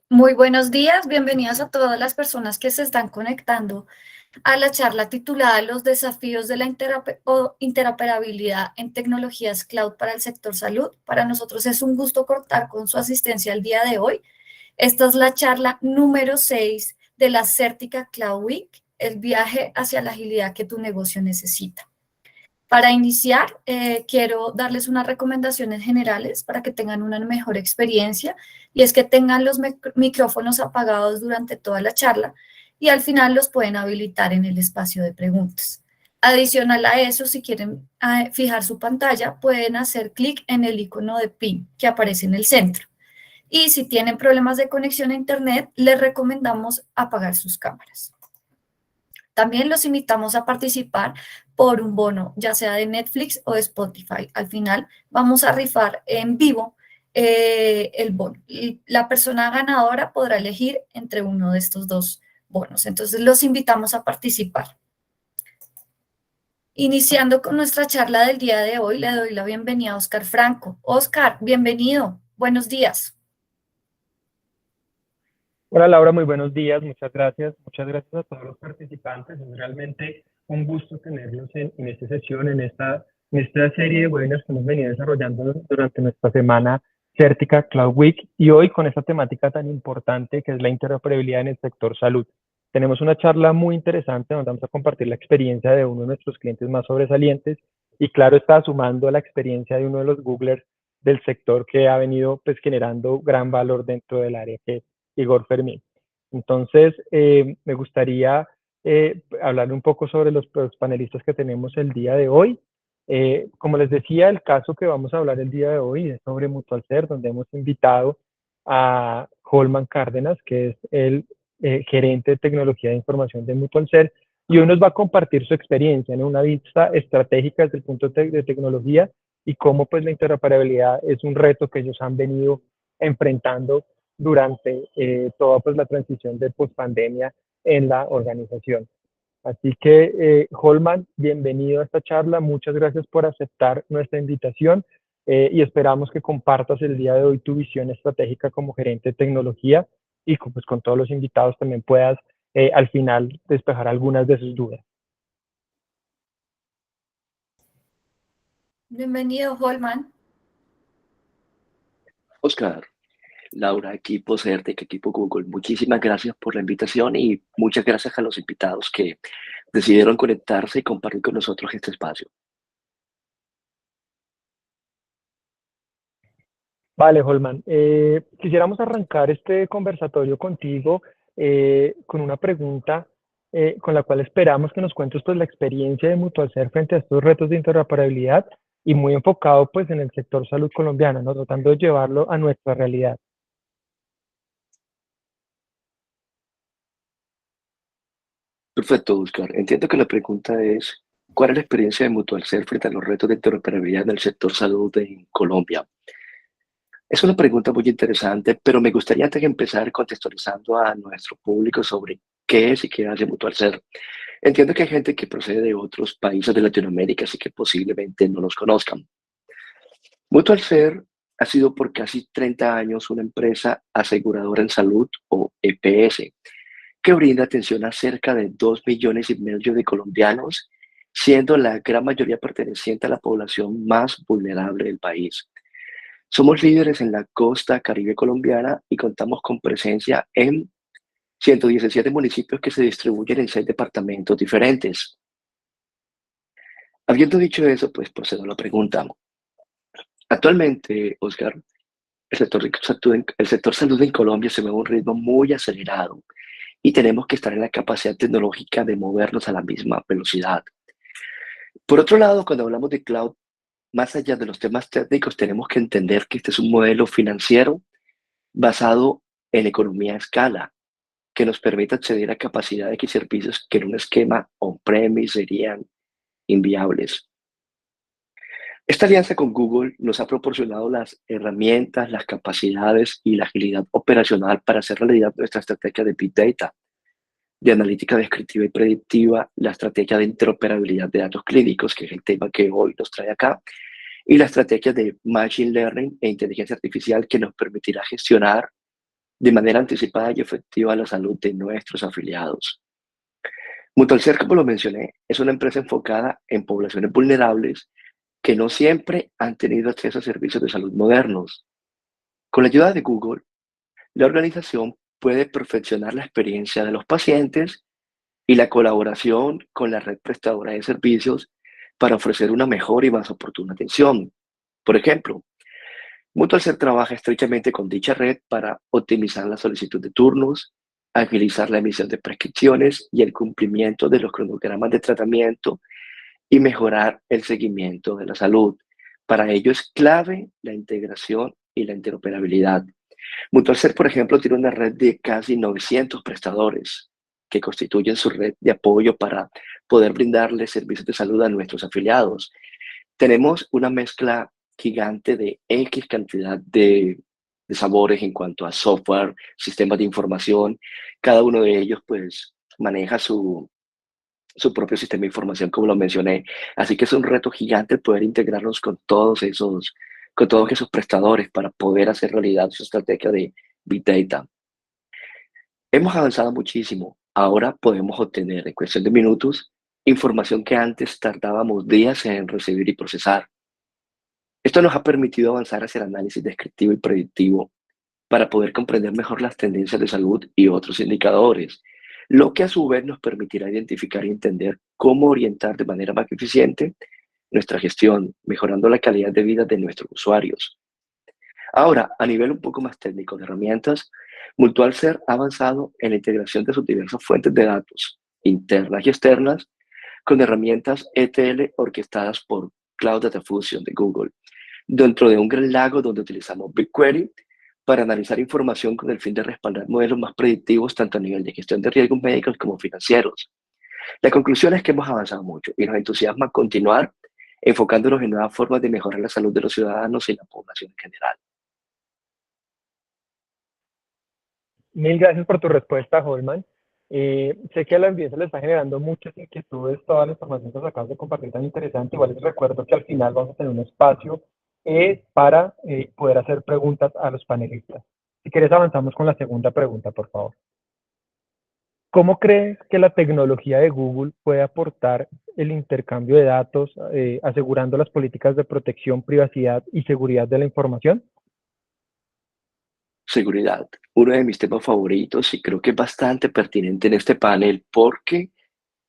Muy buenos días, bienvenidas a todas las personas que se están conectando a la charla titulada Los desafíos de la interoperabilidad en tecnologías cloud para el sector salud. Para nosotros es un gusto contar con su asistencia el día de hoy. Esta es la charla número 6 de la Certica Cloud Week, el viaje hacia la agilidad que tu negocio necesita. Para iniciar, quiero darles unas recomendaciones generales para que tengan una mejor experiencia y es que tengan los micrófonos apagados durante toda la charla y al final los pueden habilitar en el espacio de preguntas. Adicional a eso, si quieren fijar su pantalla, pueden hacer clic en el icono de pin que aparece en el centro. Y si tienen problemas de conexión a internet, les recomendamos apagar sus cámaras. También los invitamos a participar por un bono, ya sea de Netflix o de Spotify. Al final vamos a rifar en vivo el bono. Y la persona ganadora podrá elegir entre uno de estos dos bonos. Entonces los invitamos a participar. Iniciando con nuestra charla del día de hoy, le doy la bienvenida a Oscar Franco. Oscar, bienvenido. Buenos días. Hola Laura, muy buenos días, muchas gracias. Muchas gracias a todos los participantes. Es realmente un gusto tenerlos en esta sesión, en esta serie de webinars que hemos venido desarrollando durante nuestra semana Certica Cloud Week y hoy con esta temática tan importante que es la interoperabilidad en el sector salud. Tenemos una charla muy interesante donde vamos a compartir la experiencia de uno de nuestros clientes más sobresalientes y claro está sumando la experiencia de uno de los Googlers del sector que ha venido pues generando gran valor dentro del área que Igor Fermín. Entonces, me gustaría hablar un poco sobre los panelistas que tenemos el día de hoy. Como les decía, el caso que vamos a hablar el día de hoy es sobre MutualCert, donde hemos invitado a Holman Cárdenas, que es el gerente de tecnología de información de MutualCert, y hoy nos va a compartir su experiencia en una vista estratégica desde el punto de tecnología y cómo pues la interoperabilidad es un reto que ellos han venido enfrentando durante toda pues, la transición de pospandemia en la organización. Así que, Holman, bienvenido a esta charla. Muchas gracias por aceptar nuestra invitación y esperamos que compartas el día de hoy tu visión estratégica como gerente de tecnología y pues, con todos los invitados también puedas al final despejar algunas de sus dudas. Bienvenido, Holman. Oscar, Laura, equipo Certec, equipo Google, muchísimas gracias por la invitación y muchas gracias a los invitados que decidieron conectarse y compartir con nosotros este espacio. Vale, Holman. Quisiéramos arrancar este conversatorio contigo con una pregunta con la cual esperamos que nos cuentes pues, la experiencia de MutualCert frente a estos retos de interoperabilidad y muy enfocado pues, en el sector salud colombiano, ¿no? Tratando de llevarlo a nuestra realidad. Perfecto, Oscar. Entiendo que la pregunta es, ¿cuál es la experiencia de MutualCert frente a los retos de interoperabilidad en el sector salud en Colombia? Es una pregunta muy interesante, pero me gustaría antes de empezar contextualizando a nuestro público sobre qué es y qué hace MutualCert. Entiendo que hay gente que procede de otros países de Latinoamérica, así que posiblemente no los conozcan. MutualCert ha sido por casi 30 años una empresa aseguradora en salud o EPS, que brinda atención a cerca de 2,5 millones de colombianos, siendo la gran mayoría perteneciente a la población más vulnerable del país. Somos líderes en la costa caribe colombiana y contamos con presencia en 117 municipios que se distribuyen en 6 departamentos diferentes. Habiendo dicho eso, pues procedo a la pregunta. Actualmente, Oscar, el sector salud en Colombia se mueve a un ritmo muy acelerado y tenemos que estar en la capacidad tecnológica de movernos a la misma velocidad. Por otro lado, cuando hablamos de cloud, más allá de los temas técnicos, tenemos que entender que este es un modelo financiero basado en economía a escala, que nos permite acceder a capacidades y servicios que en un esquema on-premise serían inviables. Esta alianza con Google nos ha proporcionado las herramientas, las capacidades y la agilidad operacional para hacer realidad nuestra estrategia de Big Data, de analítica descriptiva y predictiva, la estrategia de interoperabilidad de datos clínicos, que es el tema que hoy nos trae acá, y la estrategia de Machine Learning e inteligencia artificial que nos permitirá gestionar de manera anticipada y efectiva la salud de nuestros afiliados. Mutualser, como lo mencioné, es una empresa enfocada en poblaciones vulnerables que no siempre han tenido acceso a servicios de salud modernos. Con la ayuda de Google, la organización puede perfeccionar la experiencia de los pacientes y la colaboración con la red prestadora de servicios para ofrecer una mejor y más oportuna atención. Por ejemplo, Mutualser trabaja estrechamente con dicha red para optimizar la solicitud de turnos, agilizar la emisión de prescripciones y el cumplimiento de los cronogramas de tratamiento y mejorar el seguimiento de la salud. Para ello es clave la integración y la interoperabilidad. Mutualser, por ejemplo, tiene una red de casi 900 prestadores que constituyen su red de apoyo para poder brindarle servicios de salud a nuestros afiliados. Tenemos una mezcla gigante de X cantidad de sabores en cuanto a software, sistemas de información. Cada uno de ellos pues maneja su propio sistema de información, como lo mencioné. Así que es un reto gigante poder integrarnos con todos esos prestadores para poder hacer realidad su estrategia de Big Data. Hemos avanzado muchísimo. Ahora podemos obtener en cuestión de minutos información que antes tardábamos días en recibir y procesar. Esto nos ha permitido avanzar hacia el análisis descriptivo y predictivo para poder comprender mejor las tendencias de salud y otros indicadores, lo que a su vez nos permitirá identificar y entender cómo orientar de manera más eficiente nuestra gestión, mejorando la calidad de vida de nuestros usuarios. Ahora, a nivel un poco más técnico de herramientas, Mutualser ha avanzado en la integración de sus diversas fuentes de datos, internas y externas, con herramientas ETL orquestadas por Cloud Data Fusion de Google, dentro de un gran lago donde utilizamos BigQuery para analizar información con el fin de respaldar modelos más predictivos tanto a nivel de gestión de riesgos médicos como financieros. La conclusión es que hemos avanzado mucho y nos entusiasma continuar enfocándonos en nuevas formas de mejorar la salud de los ciudadanos y la población en general. Mil gracias por tu respuesta, Holman. Sé que a la audiencia le está generando muchas inquietudes toda la información que nos acabas de compartir tan interesante. Igual les recuerdo que al final vamos a tener un espacio para poder hacer preguntas a los panelistas. Si quieres avanzamos con la segunda pregunta, por favor. ¿Cómo crees que la tecnología de Google puede aportar el intercambio de datos, asegurando las políticas de protección, privacidad y seguridad de la información? Seguridad, uno de mis temas favoritos y creo que es bastante pertinente en este panel porque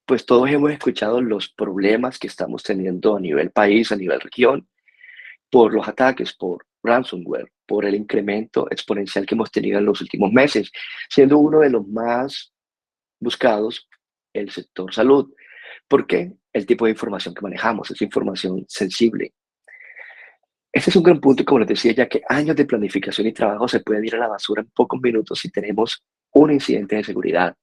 pues todos hemos escuchado los problemas que estamos teniendo a nivel país, a nivel región, por los ataques, por ransomware, por el incremento exponencial que hemos tenido en los últimos meses, siendo uno de los más buscados el sector salud. ¿Por qué? El tipo de información que manejamos es información sensible. Este es un gran punto, como les decía, ya que años de planificación y trabajo se pueden ir a la basura en pocos minutos si tenemos un incidente de seguridad.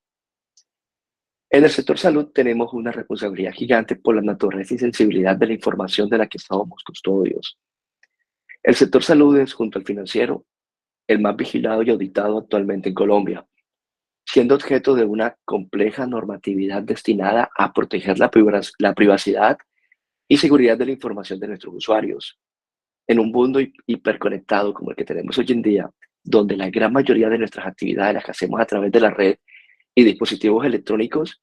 En el sector salud tenemos una responsabilidad gigante por la naturaleza y sensibilidad de la información de la que somos custodios. El sector salud es, junto al financiero, el más vigilado y auditado actualmente en Colombia, siendo objeto de una compleja normatividad destinada a proteger la privacidad y seguridad de la información de nuestros usuarios. En un mundo hiperconectado como el que tenemos hoy en día, donde la gran mayoría de nuestras actividades las hacemos a través de la red y dispositivos electrónicos,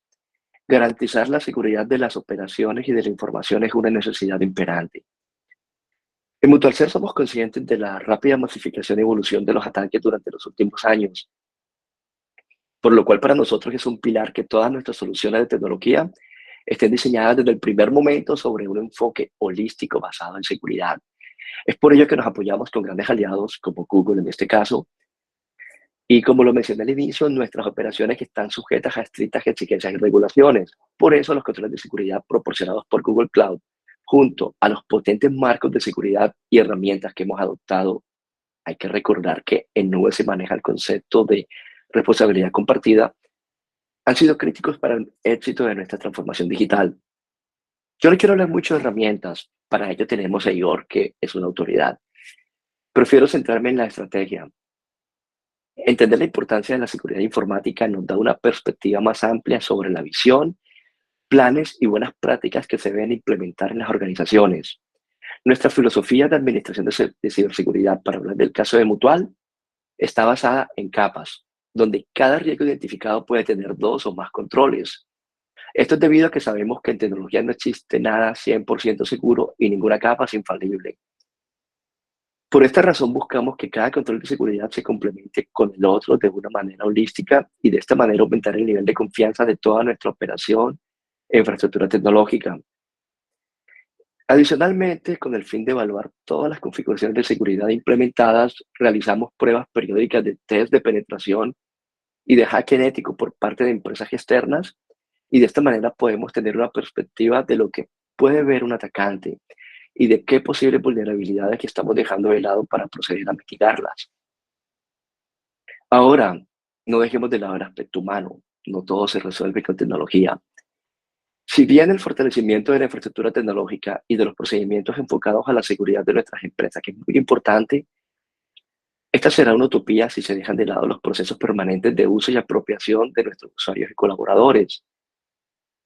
garantizar la seguridad de las operaciones y de la información es una necesidad imperante. En Mutualser somos conscientes de la rápida masificación y evolución de los ataques durante los últimos años, por lo cual para nosotros es un pilar que todas nuestras soluciones de tecnología estén diseñadas desde el primer momento sobre un enfoque holístico basado en seguridad. Es por ello que nos apoyamos con grandes aliados, como Google en este caso, y como lo mencioné al inicio, nuestras operaciones están sujetas a estrictas exigencias y regulaciones. Por eso los controles de seguridad proporcionados por Google Cloud, junto a los potentes marcos de seguridad y herramientas que hemos adoptado, hay que recordar que en nube se maneja el concepto de responsabilidad compartida, han sido críticos para el éxito de nuestra transformación digital. Yo no quiero hablar mucho de herramientas, para ello tenemos a Igor, que es una autoridad. Prefiero centrarme en la estrategia. Entender la importancia de la seguridad informática nos da una perspectiva más amplia sobre la visión, planes y buenas prácticas que se deben implementar en las organizaciones. Nuestra filosofía de administración de ciberseguridad, para hablar del caso de Mutual, está basada en capas, donde cada riesgo identificado puede tener 2 o más controles. Esto es debido a que sabemos que en tecnología no existe nada 100% seguro y ninguna capa es infalible. Por esta razón buscamos que cada control de seguridad se complemente con el otro de una manera holística y de esta manera aumentar el nivel de confianza de toda nuestra operación e infraestructura tecnológica. Adicionalmente, con el fin de evaluar todas las configuraciones de seguridad implementadas, realizamos pruebas periódicas de test de penetración y de hacking ético por parte de empresas externas, y de esta manera podemos tener una perspectiva de lo que puede ver un atacante y de qué posibles vulnerabilidades que estamos dejando de lado para proceder a mitigarlas. Ahora, no dejemos de lado el aspecto humano. No todo se resuelve con tecnología. Si bien el fortalecimiento de la infraestructura tecnológica y de los procedimientos enfocados a la seguridad de nuestras empresas, que es muy importante, esta será una utopía si se dejan de lado los procesos permanentes de uso y apropiación de nuestros usuarios y colaboradores.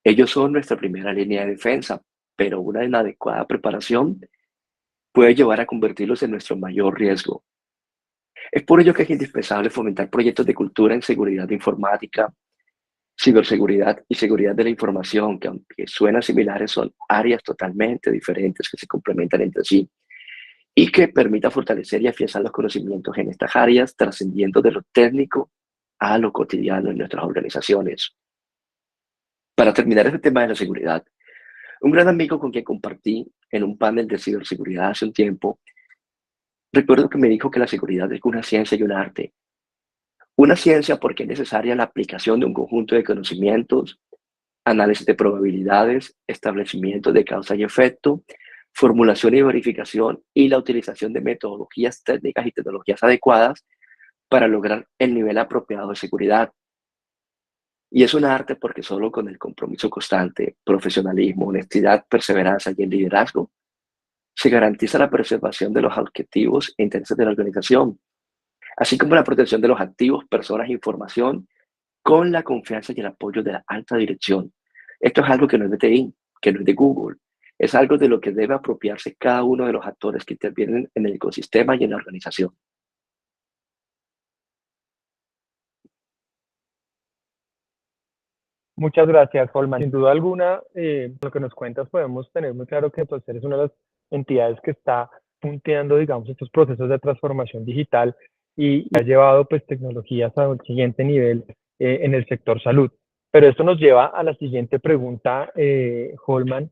Ellos son nuestra primera línea de defensa, pero una inadecuada preparación puede llevar a convertirlos en nuestro mayor riesgo. Es por ello que es indispensable fomentar proyectos de cultura en seguridad informática, ciberseguridad y seguridad de la información, que aunque suenan similares, son áreas totalmente diferentes que se complementan entre sí y que permita fortalecer y afianzar los conocimientos en estas áreas, trascendiendo de lo técnico a lo cotidiano en nuestras organizaciones. Para terminar este tema de la seguridad, un gran amigo con quien compartí en un panel de ciberseguridad hace un tiempo, recuerdo que me dijo que la seguridad es una ciencia y un arte. Una ciencia porque es necesaria la aplicación de un conjunto de conocimientos, análisis de probabilidades, establecimiento de causa y efecto, formulación y verificación y la utilización de metodologías técnicas y tecnologías adecuadas para lograr el nivel apropiado de seguridad. Y es un arte porque solo con el compromiso constante, profesionalismo, honestidad, perseverancia y el liderazgo se garantiza la preservación de los objetivos e intereses de la organización, así como la protección de los activos, personas e información con la confianza y el apoyo de la alta dirección. Esto es algo que no es de TI, que no es de Google, es algo de lo que debe apropiarse cada uno de los actores que intervienen en el ecosistema y en la organización. Muchas gracias, Holman. Sin duda alguna, lo que nos cuentas, podemos tener muy claro que Procer es una de las entidades que está punteando, digamos, estos procesos de transformación digital y ha llevado pues tecnologías al siguiente nivel en el sector salud. Pero esto nos lleva a la siguiente pregunta, Holman,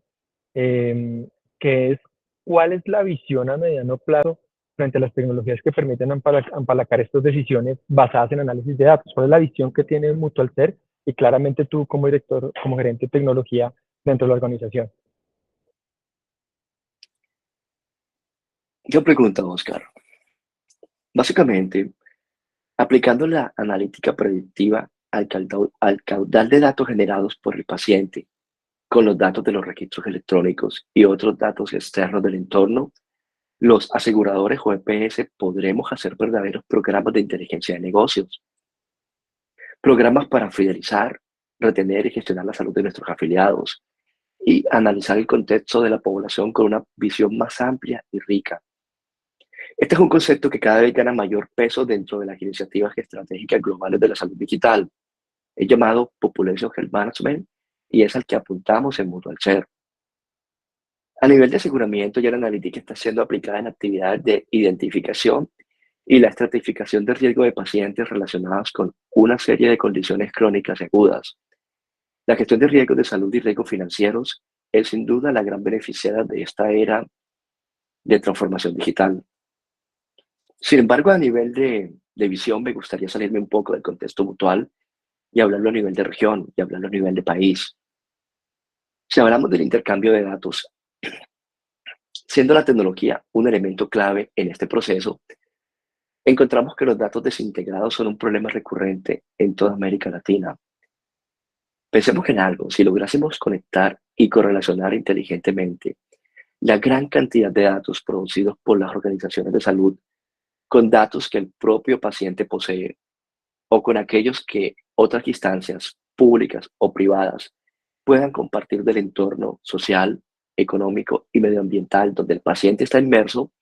que es, ¿cuál es la visión a mediano plazo frente a las tecnologías que permiten apalacar estas decisiones basadas en análisis de datos? ¿Cuál es la visión que tiene Mutualser y claramente tú como director, como gerente de tecnología dentro de la organización? Yo pregunto, Oscar, básicamente, aplicando la analítica predictiva al caudal de datos generados por el paciente, con los datos de los registros electrónicos y otros datos externos del entorno, los aseguradores o EPS podremos hacer verdaderos programas de inteligencia de negocios, programas para fidelizar, retener y gestionar la salud de nuestros afiliados y analizar el contexto de la población con una visión más amplia y rica. Este es un concepto que cada vez gana mayor peso dentro de las iniciativas estratégicas globales de la salud digital. Es llamado Population Health Management y es al que apuntamos en Mutualser. A nivel de aseguramiento, ya la analítica está siendo aplicada en actividades de identificación y la estratificación de riesgo de pacientes relacionados con una serie de condiciones crónicas agudas. La gestión de riesgos de salud y riesgos financieros es sin duda la gran beneficiaria de esta era de transformación digital. Sin embargo, a nivel de visión, me gustaría salirme un poco del contexto mutual y hablarlo a nivel de región y hablarlo a nivel de país. Si hablamos del intercambio de datos, siendo la tecnología un elemento clave en este proceso, encontramos que los datos desintegrados son un problema recurrente en toda América Latina. Pensemos en algo, si lográsemos conectar y correlacionar inteligentemente la gran cantidad de datos producidos por las organizaciones de salud con datos que el propio paciente posee o con aquellos que otras instancias públicas o privadas puedan compartir del entorno social, económico y medioambiental donde el paciente está inmerso,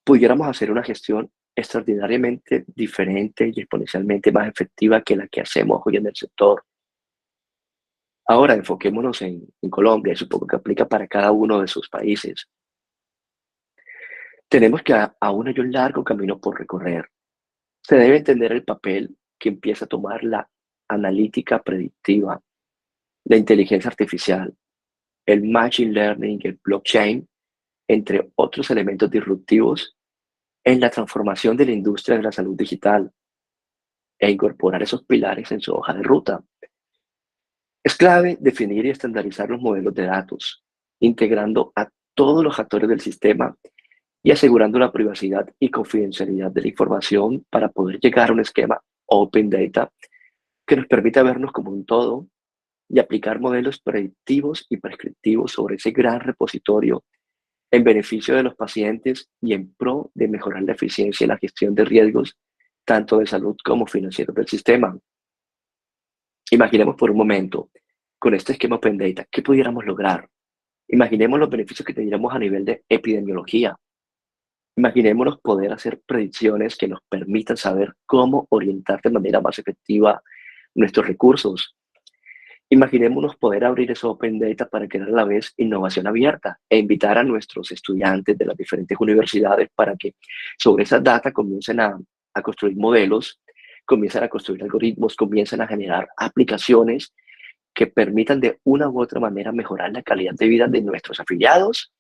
pudiéramos hacer una gestión extraordinariamente diferente y exponencialmente más efectiva que la que hacemos hoy en el sector. Ahora enfoquémonos en Colombia y supongo que aplica para cada uno de sus países. Tenemos que aún hay un largo camino por recorrer. Se debe entender el papel que empieza a tomar la analítica predictiva, la inteligencia artificial, el machine learning, el blockchain, entre otros elementos disruptivos en la transformación de la industria de la salud digital e incorporar esos pilares en su hoja de ruta. Es clave definir y estandarizar los modelos de datos, integrando a todos los actores del sistema y asegurando la privacidad y confidencialidad de la información para poder llegar a un esquema Open Data que nos permita vernos como un todo y aplicar modelos predictivos y prescriptivos sobre ese gran repositorio en beneficio de los pacientes y en pro de mejorar la eficiencia y la gestión de riesgos, tanto de salud como financieros del sistema. Imaginemos por un momento, con este esquema Open Data, ¿qué pudiéramos lograr? Imaginemos los beneficios que tendríamos a nivel de epidemiología. Imaginémonos poder hacer predicciones que nos permitan saber cómo orientar de manera más efectiva nuestros recursos. Imaginémonos poder abrir ese Open Data para crear a la vez innovación abierta e invitar a nuestros estudiantes de las diferentes universidades para que sobre esa data comiencen a construir modelos, comiencen a construir algoritmos, comiencen a generar aplicaciones que permitan de una u otra manera mejorar la calidad de vida de nuestros afiliados,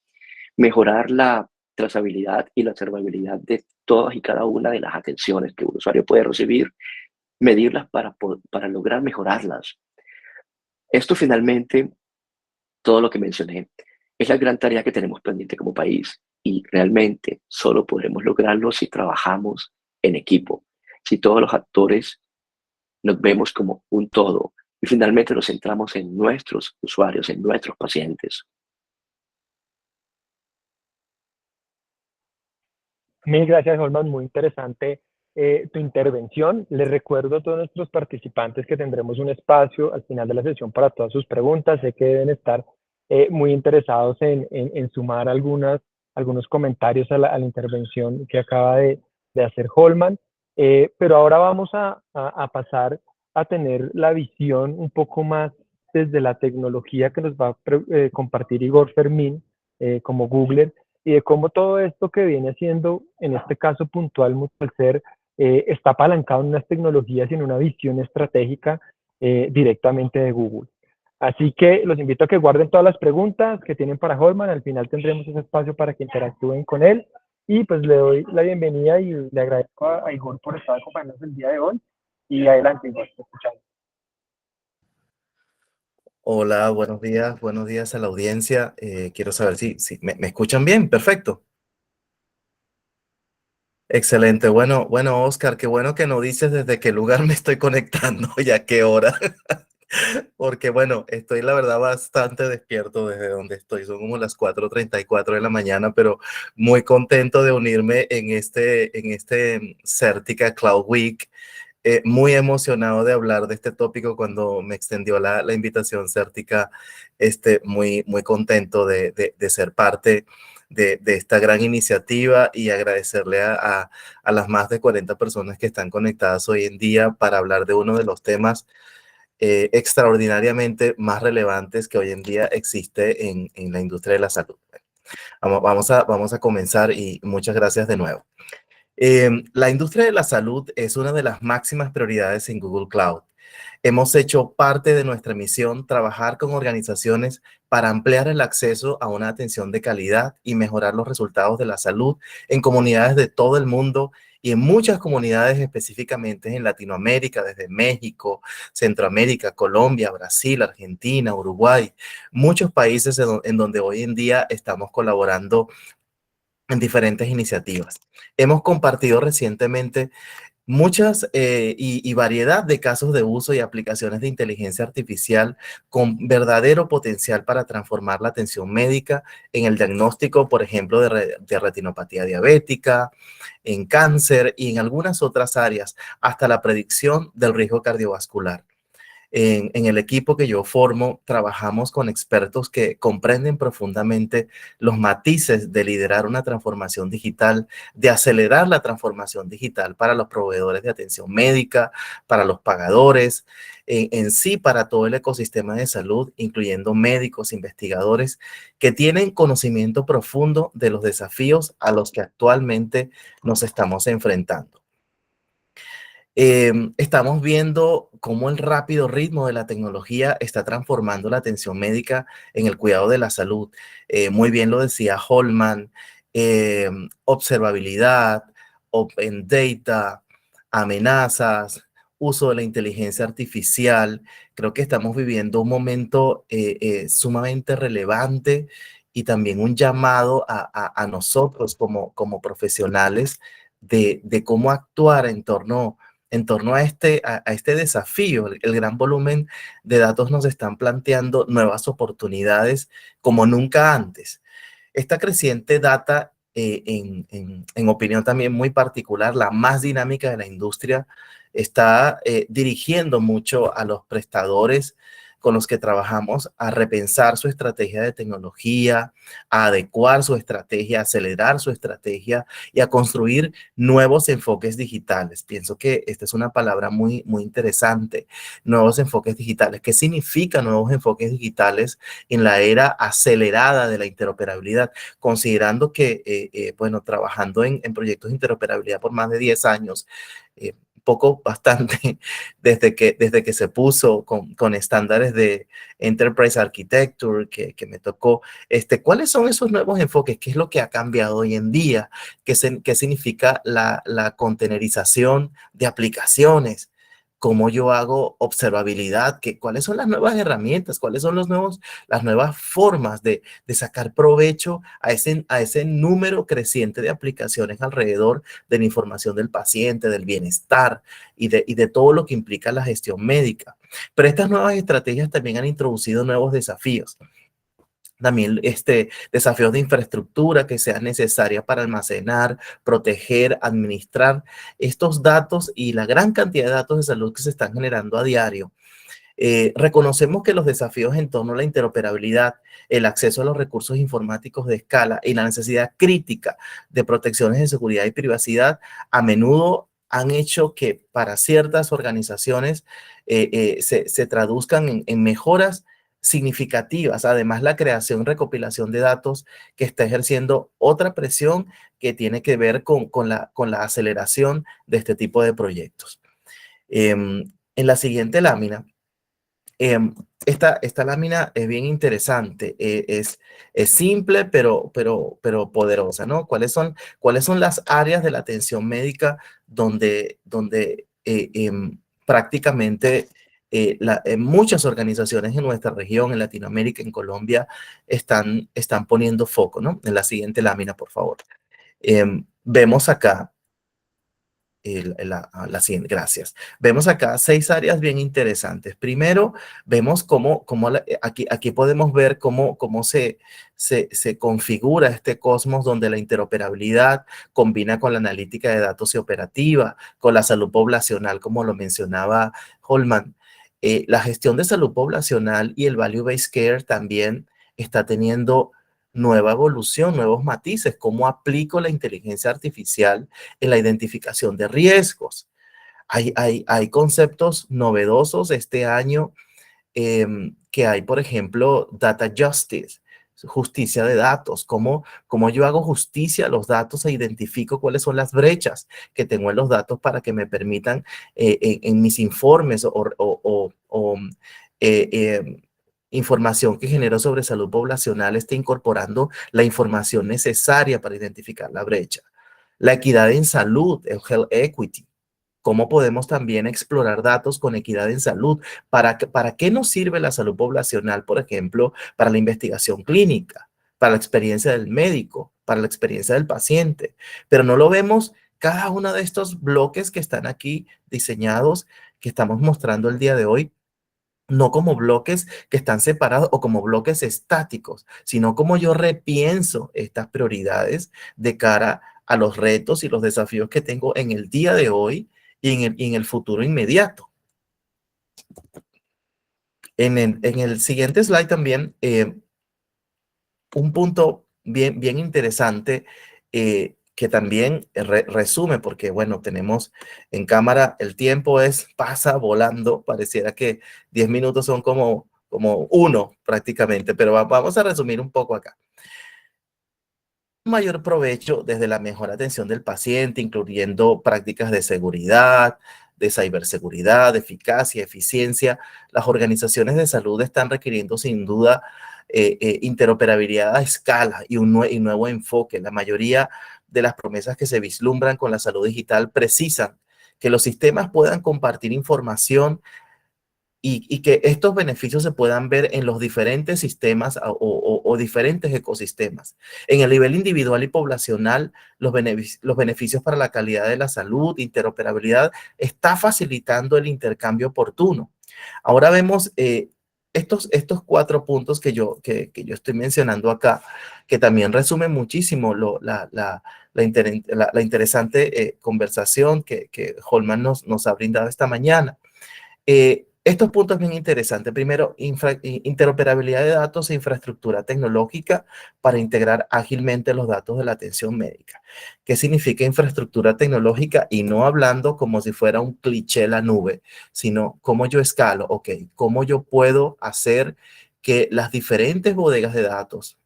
mejorar la trazabilidad y la observabilidad de todas y cada una de las atenciones que un usuario puede recibir, medirlas para lograr mejorarlas. Esto finalmente, todo lo que mencioné, es la gran tarea que tenemos pendiente como país y realmente solo podremos lograrlo si trabajamos en equipo, si todos los actores nos vemos como un todo y finalmente nos centramos en nuestros usuarios, en nuestros pacientes. Mil gracias, Holman. Muy interesante tu intervención. Les recuerdo a todos nuestros participantes que tendremos un espacio al final de la sesión para todas sus preguntas. Sé que deben estar muy interesados en sumar algunos comentarios a la intervención que acaba de hacer Holman. Pero ahora vamos a pasar a tener la visión un poco más desde la tecnología que nos va a compartir Igor Fermín como Googler, y de cómo todo esto que viene haciendo, en este caso puntual, Mutualser, está apalancado en unas tecnologías y en una visión estratégica directamente de Google. Así que los invito a que guarden todas las preguntas que tienen para Holman. Al final tendremos ese espacio para que interactúen con él. Y pues le doy la bienvenida y le agradezco a Igor por estar acompañándonos el día de hoy. Y adelante, Igor, te escuchamos. Hola, buenos días a la audiencia. Quiero saber si me escuchan bien. Perfecto. Excelente. Bueno, Oscar, qué bueno que no dices desde qué lugar me estoy conectando y a qué hora. Porque bueno, estoy la verdad bastante despierto desde donde estoy. Son como las 4:34 de la mañana, pero muy contento de unirme en este Certica Cloud Week. Muy emocionado de hablar de este tópico cuando me extendió la invitación Certica. Muy contento de ser parte de esta gran iniciativa y agradecerle a las más de 40 personas que están conectadas hoy en día para hablar de uno de los temas extraordinariamente más relevantes que hoy en día existe en la industria de la salud. Vamos a comenzar y muchas gracias de nuevo. La industria de la salud es una de las máximas prioridades en Google Cloud. Hemos hecho parte de nuestra misión trabajar con organizaciones para ampliar el acceso a una atención de calidad y mejorar los resultados de la salud en comunidades de todo el mundo y en muchas comunidades específicamente en Latinoamérica, desde México, Centroamérica, Colombia, Brasil, Argentina, Uruguay, muchos países en donde hoy en día estamos colaborando en diferentes iniciativas. Hemos compartido recientemente muchas y variedad de casos de uso y aplicaciones de inteligencia artificial con verdadero potencial para transformar la atención médica en el diagnóstico, por ejemplo, de retinopatía diabética, en cáncer y en algunas otras áreas, hasta la predicción del riesgo cardiovascular. En el equipo que yo formo, trabajamos con expertos que comprenden profundamente los matices de liderar una transformación digital, de acelerar la transformación digital para los proveedores de atención médica, para los pagadores, en sí para todo el ecosistema de salud, incluyendo médicos, investigadores, que tienen conocimiento profundo de los desafíos a los que actualmente nos estamos enfrentando. Estamos viendo cómo el rápido ritmo de la tecnología está transformando la atención médica en el cuidado de la salud. Muy bien lo decía Holman, observabilidad, open data, amenazas, uso de la inteligencia artificial. Creo que estamos viviendo un momento sumamente relevante y también un llamado a nosotros como profesionales de cómo actuar en torno a este desafío. El gran volumen de datos nos están planteando nuevas oportunidades como nunca antes. Esta creciente data, en opinión también muy particular, la más dinámica de la industria, está dirigiendo mucho a los prestadores con los que trabajamos a repensar su estrategia de tecnología, a adecuar su estrategia, a acelerar su estrategia y a construir nuevos enfoques digitales. Pienso que esta es una palabra muy, muy interesante, nuevos enfoques digitales. ¿Qué significa nuevos enfoques digitales en la era acelerada de la interoperabilidad? Considerando que, bueno, trabajando en proyectos de interoperabilidad por más de 10 años, bastante, desde que se puso con estándares de Enterprise Architecture, que me tocó. ¿Cuáles son esos nuevos enfoques? ¿Qué es lo que ha cambiado hoy en día? ¿Qué significa la containerización de aplicaciones? ¿Cómo yo hago observabilidad? ¿Cuáles son las nuevas herramientas? ¿Cuáles son las nuevas formas de sacar provecho a ese número creciente de aplicaciones alrededor de la información del paciente, del bienestar y de todo lo que implica la gestión médica? Pero estas nuevas estrategias también han introducido nuevos desafíos. También desafíos de infraestructura que sean necesarias para almacenar, proteger, administrar estos datos y la gran cantidad de datos de salud que se están generando a diario. Reconocemos que los desafíos en torno a la interoperabilidad, el acceso a los recursos informáticos de escala y la necesidad crítica de protecciones de seguridad y privacidad a menudo han hecho que para ciertas organizaciones se traduzcan en mejoras significativas. Además, la creación y recopilación de datos que está ejerciendo otra presión que tiene que ver con la aceleración de este tipo de proyectos. En la siguiente lámina, esta lámina es bien interesante, es simple pero poderosa, ¿no? ¿Cuáles son las áreas de la atención médica donde prácticamente muchas organizaciones en nuestra región, en Latinoamérica, en Colombia, están poniendo foco, ¿no? En la siguiente lámina, por favor. Vemos acá la siguiente, gracias. Vemos acá 6 áreas bien interesantes. Primero, vemos aquí podemos ver cómo se configura este cosmos donde la interoperabilidad combina con la analítica de datos y operativa, con la salud poblacional, como lo mencionaba Holman. La gestión de salud poblacional y el Value-Based Care también está teniendo nueva evolución, nuevos matices. ¿Cómo aplico la inteligencia artificial en la identificación de riesgos? Hay conceptos novedosos este año que hay, por ejemplo, Data Justice, justicia de datos. ¿Cómo yo hago justicia a los datos e identifico cuáles son las brechas que tengo en los datos para que me permitan en mis informes información que genero sobre salud poblacional esté incorporando la información necesaria para identificar la brecha? La equidad en salud, el health equity. ¿Cómo podemos también explorar datos con equidad en salud? ¿Para qué nos sirve la salud poblacional, por ejemplo, para la investigación clínica, para la experiencia del médico, para la experiencia del paciente? Pero no lo vemos cada uno de estos bloques que están aquí diseñados, que estamos mostrando el día de hoy, no como bloques que están separados o como bloques estáticos, sino como yo repienso estas prioridades de cara a los retos y los desafíos que tengo en el día de hoy y en el futuro inmediato. En el siguiente slide también, un punto bien interesante que también resume, porque bueno, tenemos en cámara, el tiempo pasa volando, pareciera que 10 minutos son como uno prácticamente, pero vamos a resumir un poco acá. Mayor provecho desde la mejor atención del paciente, incluyendo prácticas de seguridad, de ciberseguridad, de eficacia, eficiencia. Las organizaciones de salud están requiriendo sin duda interoperabilidad a escala y un nuevo enfoque. La mayoría de las promesas que se vislumbran con la salud digital precisan que los sistemas puedan compartir información y que estos beneficios se puedan ver en los diferentes sistemas o diferentes ecosistemas. En el nivel individual y poblacional, los beneficios para la calidad de la salud, interoperabilidad, está facilitando el intercambio oportuno. Ahora vemos estos 4 puntos que yo estoy mencionando acá, que también resumen muchísimo la interesante conversación que Holman nos ha brindado esta mañana. Estos puntos bien interesantes. Primero, interoperabilidad de datos e infraestructura tecnológica para integrar ágilmente los datos de la atención médica. ¿Qué significa infraestructura tecnológica? Y no hablando como si fuera un cliché la nube, sino cómo yo escalo, ok, cómo yo puedo hacer que las diferentes bodegas de datos,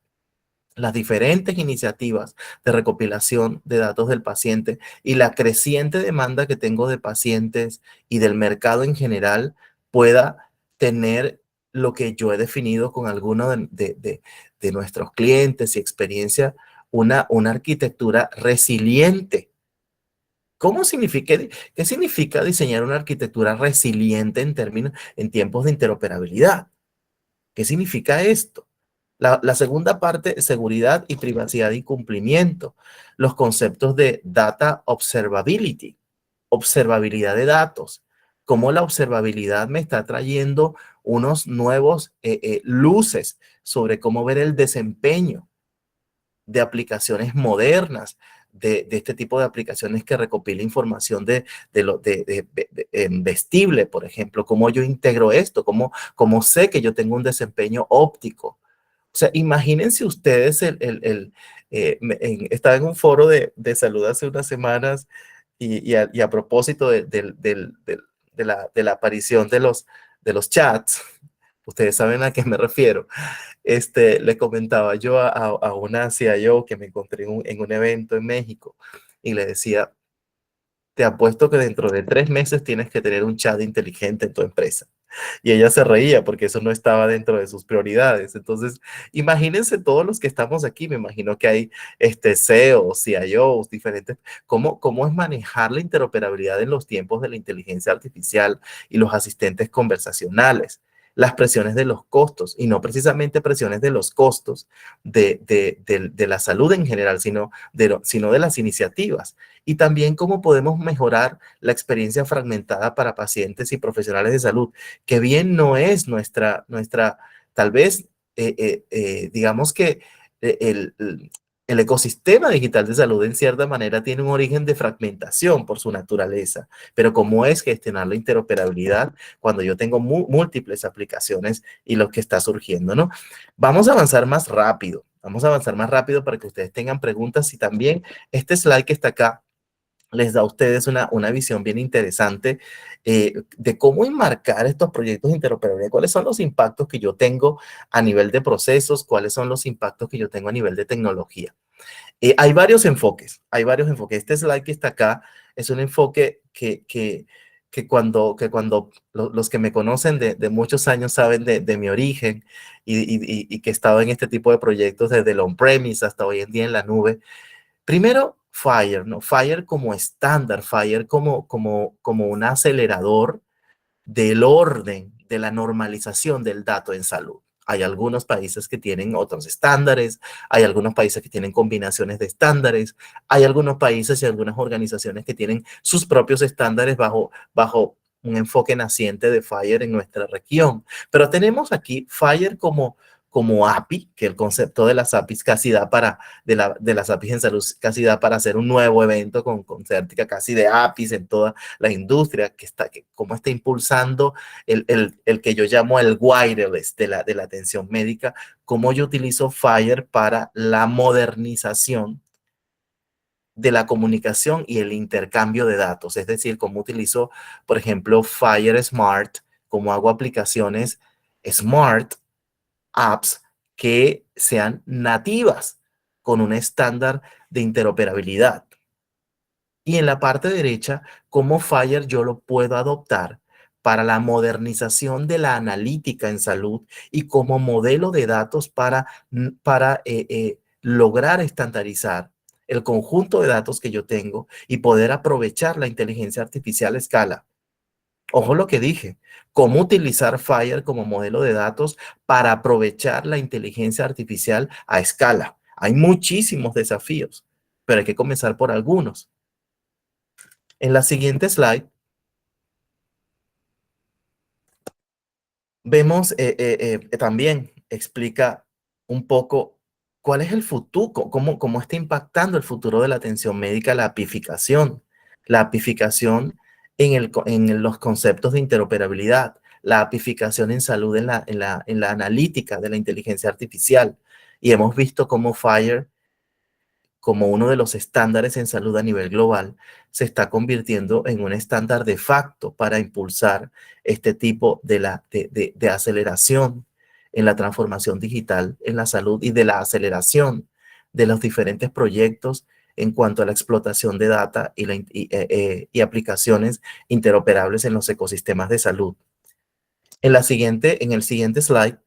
las diferentes iniciativas de recopilación de datos del paciente y la creciente demanda que tengo de pacientes y del mercado en general pueda tener lo que yo he definido con algunos de nuestros clientes y experiencia, una arquitectura resiliente. ¿Qué significa diseñar una arquitectura resiliente en tiempos de interoperabilidad? ¿Qué significa esto? La segunda parte, seguridad y privacidad y cumplimiento. Los conceptos de data observability, observabilidad de datos. Cómo la observabilidad me está trayendo unos nuevos luces sobre cómo ver el desempeño de aplicaciones modernas, de este tipo de aplicaciones que recopila información vestible, por ejemplo. Cómo yo integro esto, cómo sé que yo tengo un desempeño óptico. O sea, imagínense ustedes, estaba en un foro de salud hace unas semanas y a propósito de la aparición de los chats, ustedes saben a qué me refiero. Le comentaba yo a una CIO que me encontré en un evento en México y le decía, te apuesto que dentro de 3 meses tienes que tener un chat inteligente en tu empresa. Y ella se reía porque eso no estaba dentro de sus prioridades. Entonces, imagínense todos los que estamos aquí. Me imagino que hay CEOs, CIOs, diferentes. ¿Cómo es manejar la interoperabilidad en los tiempos de la inteligencia artificial y los asistentes conversacionales? Las presiones de los costos, y no precisamente presiones de los costos de la salud en general, sino de las iniciativas. Y también cómo podemos mejorar la experiencia fragmentada para pacientes y profesionales de salud, que bien no es nuestra tal vez, digamos que el ecosistema digital de salud en cierta manera tiene un origen de fragmentación por su naturaleza, pero cómo es gestionar la interoperabilidad cuando yo tengo múltiples aplicaciones y lo que está surgiendo, ¿no? Vamos a avanzar más rápido para que ustedes tengan preguntas y también este slide que está acá les da a ustedes una visión bien interesante de cómo enmarcar estos proyectos de interoperabilidad, cuáles son los impactos que yo tengo a nivel de procesos, cuáles son los impactos que yo tengo a nivel de tecnología. Hay varios enfoques. Este slide que está acá es un enfoque que cuando los que me conocen de muchos años saben de mi origen y que he estado en este tipo de proyectos desde el on-premise hasta hoy en día en la nube. Primero, FHIR, ¿no? FHIR como estándar, FHIR como un acelerador del orden, de la normalización del dato en salud. Hay algunos países que tienen otros estándares, hay algunos países que tienen combinaciones de estándares, hay algunos países y algunas organizaciones que tienen sus propios estándares bajo un enfoque naciente de FHIR en nuestra región. Pero tenemos aquí FHIR como como API, que el concepto de las APIs casi da para, de las APIs en salud casi da para hacer un nuevo evento con Certica casi de APIs en toda la industria, cómo está impulsando el que yo llamo el wireless de la atención médica, cómo yo utilizo FHIR para la modernización de la comunicación y el intercambio de datos, es decir, cómo utilizo, por ejemplo, FHIR Smart, cómo hago aplicaciones smart, apps que sean nativas con un estándar de interoperabilidad. Y en la parte derecha, cómo FHIR yo lo puedo adoptar para la modernización de la analítica en salud y como modelo de datos para lograr estandarizar el conjunto de datos que yo tengo y poder aprovechar la inteligencia artificial a escala. Ojo lo que dije, cómo utilizar FHIR como modelo de datos para aprovechar la inteligencia artificial a escala. Hay muchísimos desafíos, pero hay que comenzar por algunos. En la siguiente slide, vemos también explica un poco cuál es el futuro, cómo está impactando el futuro de la atención médica la apificación. La apificación en los conceptos de interoperabilidad, la apificación en salud en la analítica de la inteligencia artificial. Y hemos visto cómo FHIR, como uno de los estándares en salud a nivel global, se está convirtiendo en un estándar de facto para impulsar este tipo de aceleración en la transformación digital en la salud y de la aceleración de los diferentes proyectos en cuanto a la explotación de data y aplicaciones interoperables en los ecosistemas de salud. En el siguiente slide,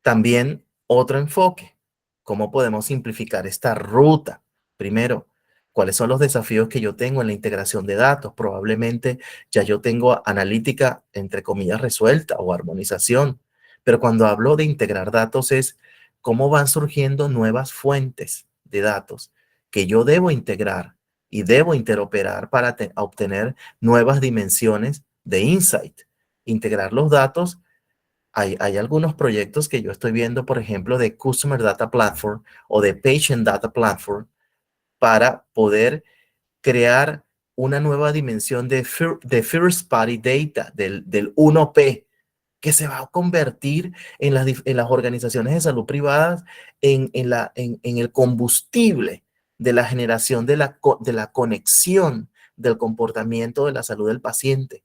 también otro enfoque. ¿Cómo podemos simplificar esta ruta? Primero, ¿cuáles son los desafíos que yo tengo en la integración de datos? Probablemente ya yo tengo analítica, entre comillas, resuelta o armonización. Pero cuando hablo de integrar datos es cómo van surgiendo nuevas fuentes de datos que yo debo integrar y debo interoperar para obtener nuevas dimensiones de insight. Integrar los datos. Hay algunos proyectos que yo estoy viendo, por ejemplo, de Customer Data Platform o de Patient Data Platform para poder crear una nueva dimensión de First Party Data, del 1P, que se va a convertir en las organizaciones de salud privadas en el combustible de la generación de la conexión del comportamiento de la salud del paciente,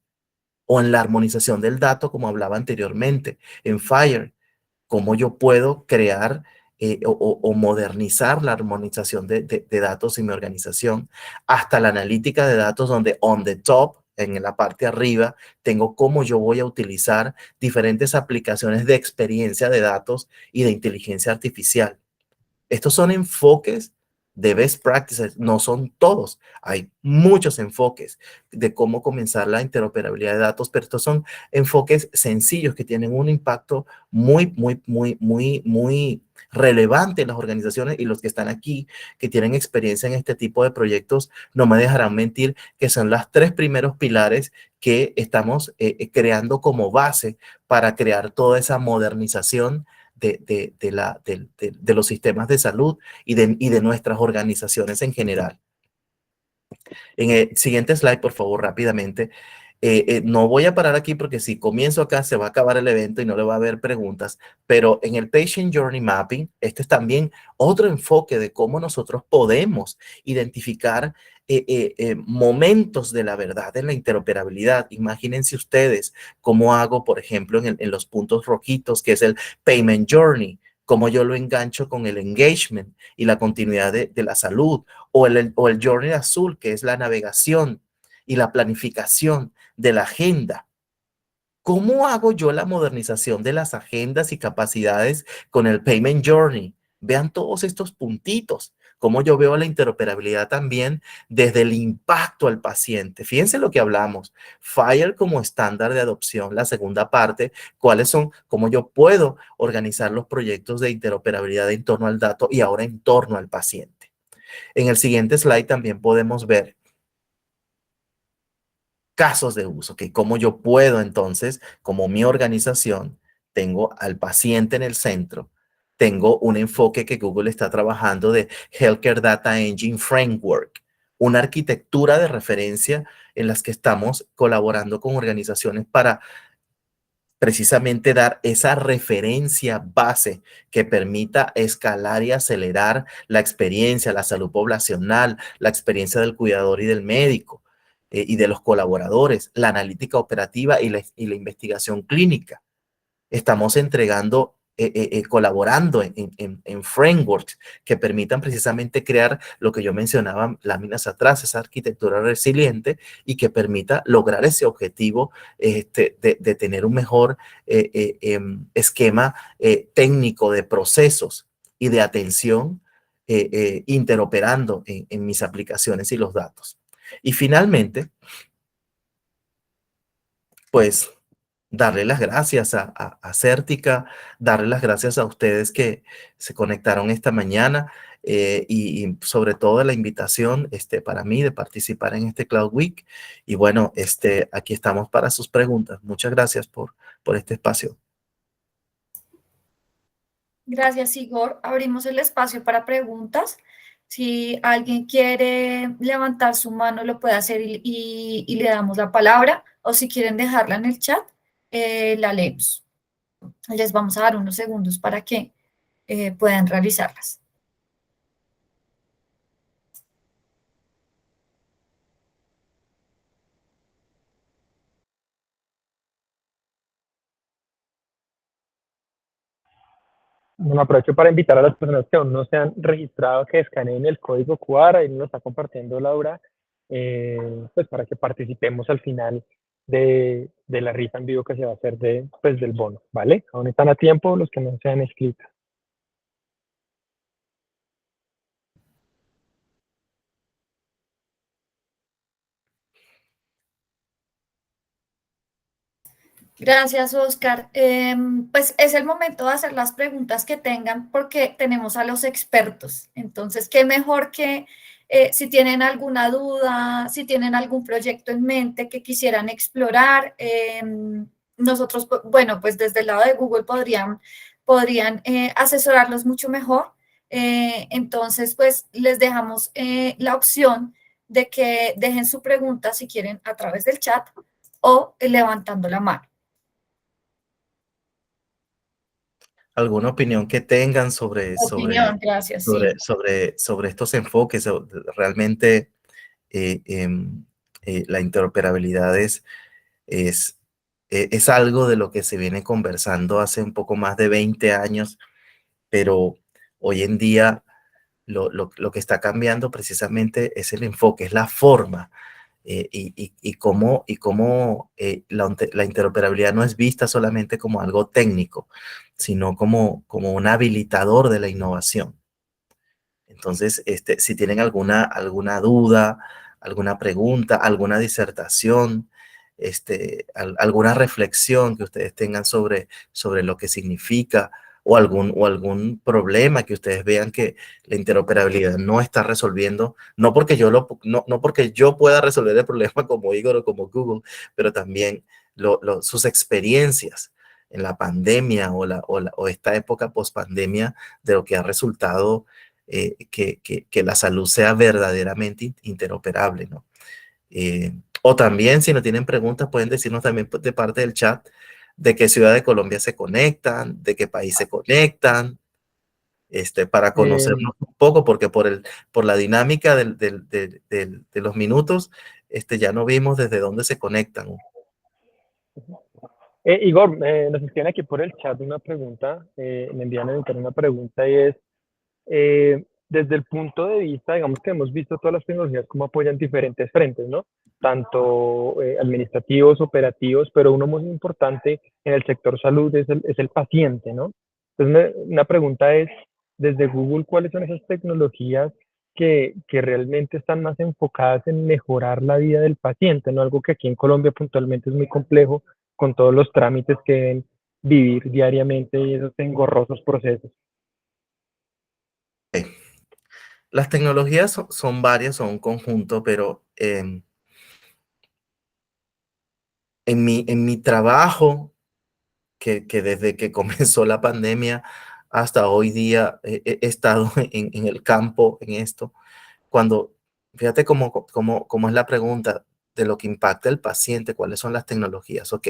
o en la armonización del dato, como hablaba anteriormente, en FHIR, cómo yo puedo crear o modernizar la armonización de datos en mi organización, hasta la analítica de datos donde on the top, en la parte arriba, tengo cómo yo voy a utilizar diferentes aplicaciones de experiencia de datos y de inteligencia artificial. Estos son enfoques de best practices, no son todos. Hay muchos enfoques de cómo comenzar la interoperabilidad de datos, pero estos son enfoques sencillos que tienen un impacto muy relevante en las organizaciones, y los que están aquí, que tienen experiencia en este tipo de proyectos, no me dejarán mentir que son los 3 primeros pilares que estamos creando como base para crear toda esa modernización de los sistemas de salud y de nuestras organizaciones en general. En el siguiente slide, por favor, rápidamente. No voy a parar aquí porque si comienzo acá se va a acabar el evento y no le va a haber preguntas, pero en el Patient Journey Mapping, este es también otro enfoque de cómo nosotros podemos identificar momentos de la verdad en la interoperabilidad. Imagínense ustedes cómo hago, por ejemplo, en los puntos rojitos, que es el Payment Journey, cómo yo lo engancho con el engagement y la continuidad de la salud, o el Journey azul, que es la navegación y la planificación de la agenda. ¿Cómo hago yo la modernización de las agendas y capacidades con el Payment Journey? Vean todos estos puntitos, cómo yo veo la interoperabilidad también desde el impacto al paciente. Fíjense lo que hablamos, FHIR como estándar de adopción, la segunda parte, cuáles son, cómo yo puedo organizar los proyectos de interoperabilidad en torno al dato y ahora en torno al paciente. En el siguiente slide también podemos ver casos de uso, que cómo yo puedo entonces, como mi organización, tengo al paciente en el centro, tengo un enfoque que Google está trabajando de Healthcare Data Engine Framework, una arquitectura de referencia en las que estamos colaborando con organizaciones para precisamente dar esa referencia base que permita escalar y acelerar la experiencia, la salud poblacional, la experiencia del cuidador y del médico y de los colaboradores, la analítica operativa y la investigación clínica. Estamos entregando, colaborando en frameworks que permitan precisamente crear lo que yo mencionaba láminas atrás, esa arquitectura resiliente y que permita lograr ese objetivo de tener un mejor esquema técnico de procesos y de atención interoperando en mis aplicaciones y los datos. Y finalmente, pues darle las gracias a Certica, darle las gracias a ustedes que se conectaron esta mañana y sobre todo la invitación para mí de participar en este Cloud Week. Y bueno, aquí estamos para sus preguntas. Muchas gracias por este espacio. Gracias, Igor. Abrimos el espacio para preguntas. Si alguien quiere levantar su mano, lo puede hacer y le damos la palabra. O si quieren dejarla en el chat, la leemos. Les vamos a dar unos segundos para que puedan realizarlas. Bueno, aprovecho para invitar a las personas que aún no se han registrado que escaneen el código QR, ahí nos lo está compartiendo Laura, pues para que participemos al final de la rifa en vivo que se va a hacer pues del bono, ¿vale? Aún están a tiempo los que no se han inscrito. Gracias, Oscar. Pues es el momento de hacer las preguntas que tengan porque tenemos a los expertos. Entonces, qué mejor que si tienen alguna duda, si tienen algún proyecto en mente que quisieran explorar. Nosotros, bueno, pues desde el lado de Google podrían asesorarlos mucho mejor. Entonces, pues les dejamos la opción de que dejen su pregunta si quieren a través del chat o levantando la mano. ¿Alguna opinión que tengan Opinión, gracias, sí. sobre estos enfoques? Realmente la interoperabilidad es algo de lo que se viene conversando hace un poco más de 20 años, pero hoy en día lo que está cambiando precisamente es el enfoque, es la forma y cómo la interoperabilidad no es vista solamente como algo técnico, sino como un habilitador de la innovación. Entonces, si tienen alguna duda, alguna pregunta, alguna disertación, alguna reflexión que ustedes tengan sobre lo que significa o algún problema que ustedes vean que la interoperabilidad no está resolviendo, no porque no porque yo pueda resolver el problema como Igor o como Google, pero también sus experiencias en la pandemia o esta época post-pandemia de lo que ha resultado que la salud sea verdaderamente interoperable, ¿no? O también, si no tienen preguntas, pueden decirnos también de parte del chat de qué ciudad de Colombia se conectan, de qué país se conectan, para conocernos un poco, porque por la dinámica de los minutos, ya no vimos desde dónde se conectan. Igor, nos escriben aquí por el chat una pregunta, me envían a internet una pregunta y es, desde el punto de vista, digamos que hemos visto todas las tecnologías como apoyan diferentes frentes, ¿no? Tanto administrativos, operativos, pero uno muy importante en el sector salud es el paciente, ¿no? Entonces, una pregunta es, desde Google, ¿cuáles son esas tecnologías que realmente están más enfocadas en mejorar la vida del paciente, ¿no? Algo que aquí en Colombia puntualmente es muy complejo con todos los trámites que deben vivir diariamente y esos engorrosos procesos. Las tecnologías son varias, son un conjunto, pero en mi trabajo que desde que comenzó la pandemia hasta hoy día he estado en el campo en esto. Cuando, fíjate cómo es la pregunta de lo que impacta el paciente, cuáles son las tecnologías. Ok,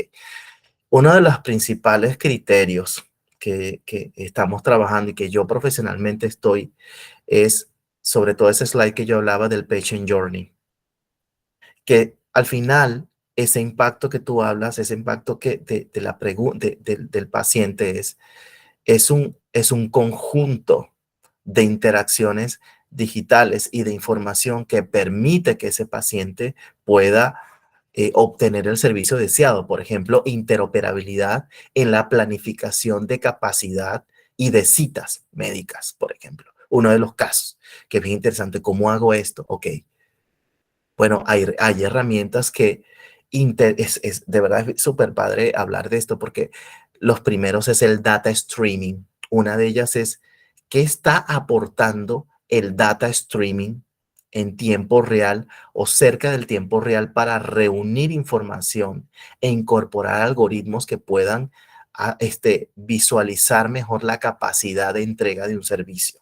uno de los principales criterios que estamos trabajando y que yo profesionalmente estoy es sobre todo ese slide que yo hablaba del patient journey, que al final ese impacto que tú hablas, ese impacto que de la del paciente es un conjunto de interacciones digitales y de información que permite que ese paciente pueda obtener el servicio deseado. Por ejemplo, interoperabilidad en la planificación de capacidad y de citas médicas, por ejemplo. Uno de los casos que es bien interesante. ¿Cómo hago esto? Ok. Bueno, hay herramientas que de verdad es súper padre hablar de esto porque los primeros es el data streaming. Una de ellas es qué está aportando el data streaming en tiempo real o cerca del tiempo real para reunir información e incorporar algoritmos que puedan visualizar mejor la capacidad de entrega de un servicio.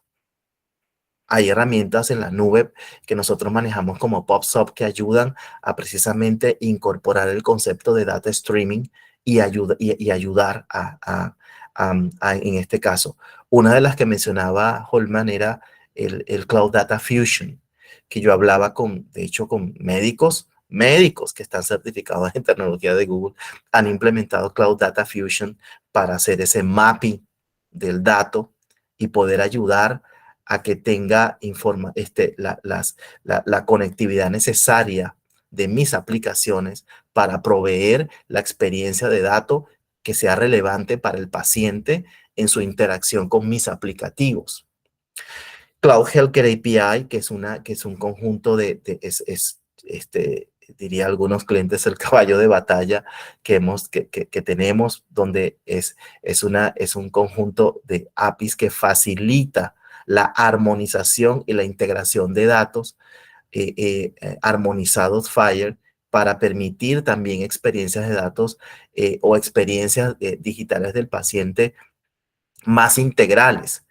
Hay herramientas en la nube que nosotros manejamos como PubSub que ayudan a precisamente incorporar el concepto de data streaming y ayudar en este caso. Una de las que mencionaba Holman era el Cloud Data Fusion, que yo hablaba de hecho, con médicos que están certificados en tecnología de Google, han implementado Cloud Data Fusion para hacer ese mapping del dato y poder ayudar a que tenga la conectividad necesaria de mis aplicaciones para proveer la experiencia de datos que sea relevante para el paciente en su interacción con mis aplicativos. Cloud Healthcare API, que es un conjunto diría algunos clientes, el caballo de batalla que tenemos, donde es un conjunto de APIs que facilita la armonización y la integración de datos armonizados FHIR para permitir también experiencias de datos o experiencias digitales del paciente más integrales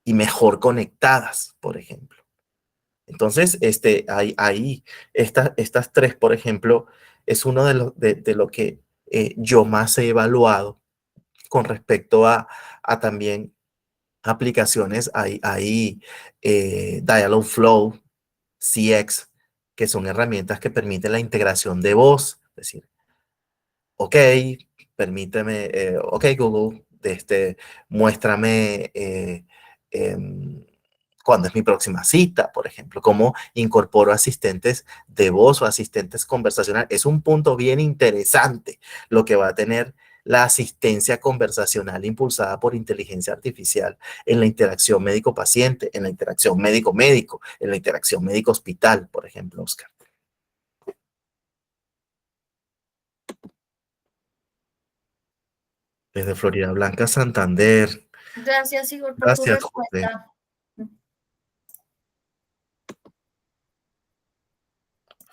y mejor conectadas, por ejemplo. Entonces, hay estas tres, por ejemplo, es uno de lo que yo más he evaluado con respecto a también aplicaciones. Hay Dialogflow, CX, que son herramientas que permiten la integración de voz. Es decir, ok, permíteme, ok Google, muéstrame cuándo es mi próxima cita, por ejemplo, cómo incorporo asistentes de voz o asistentes conversacionales. Es un punto bien interesante lo que va a tener la asistencia conversacional impulsada por inteligencia artificial en la interacción médico-paciente, en la interacción médico-médico, en la interacción médico-hospital, por ejemplo, Oscar. Desde Florida Blanca, Santander. Gracias, Igor, por tu Gracias, José. respuesta.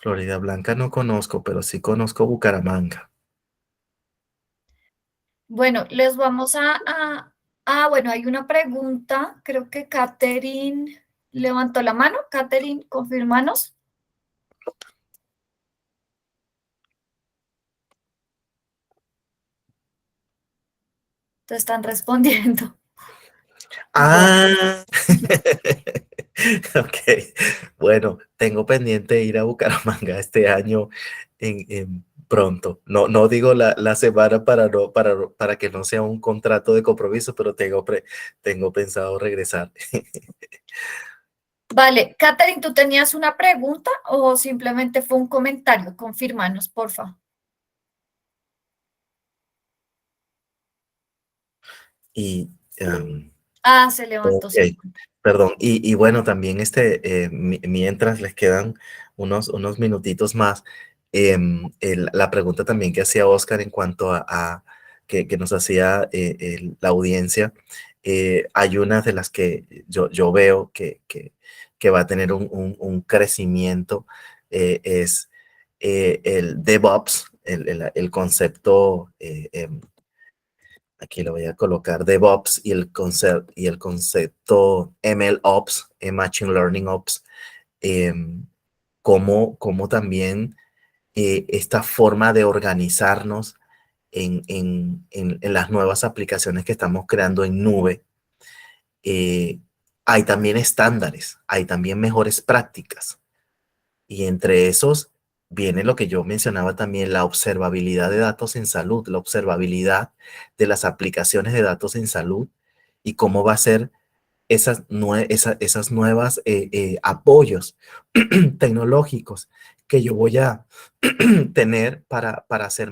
Florida Blanca no conozco, pero sí conozco Bucaramanga. Bueno, les vamos bueno, hay una pregunta, creo que Catherine levantó la mano. Catherine, confirmanos. Te están respondiendo. Ah, ok. Bueno, tengo pendiente ir a Bucaramanga este año pronto. No digo la semana para que no sea un contrato de compromiso, pero tengo pensado regresar. Vale, Catherine, ¿tú tenías una pregunta o simplemente fue un comentario? Confírmanos, porfa. Y, Se levantó. ok, perdón. Y bueno, también mientras les quedan unos minutitos más, la pregunta también que hacía Oscar en cuanto que nos hacía la audiencia, hay unas de las que yo veo que va a tener un crecimiento, es el DevOps, el concepto aquí le voy a colocar DevOps y el concepto MLOps, Machine Learning Ops, como también esta forma de organizarnos en las nuevas aplicaciones que estamos creando en nube. Hay también estándares, hay también mejores prácticas. Y entre esos viene lo que yo mencionaba también, la observabilidad de datos en salud, la observabilidad de las aplicaciones de datos en salud y cómo va a ser esas nuevas apoyos tecnológicos que yo voy a tener para ser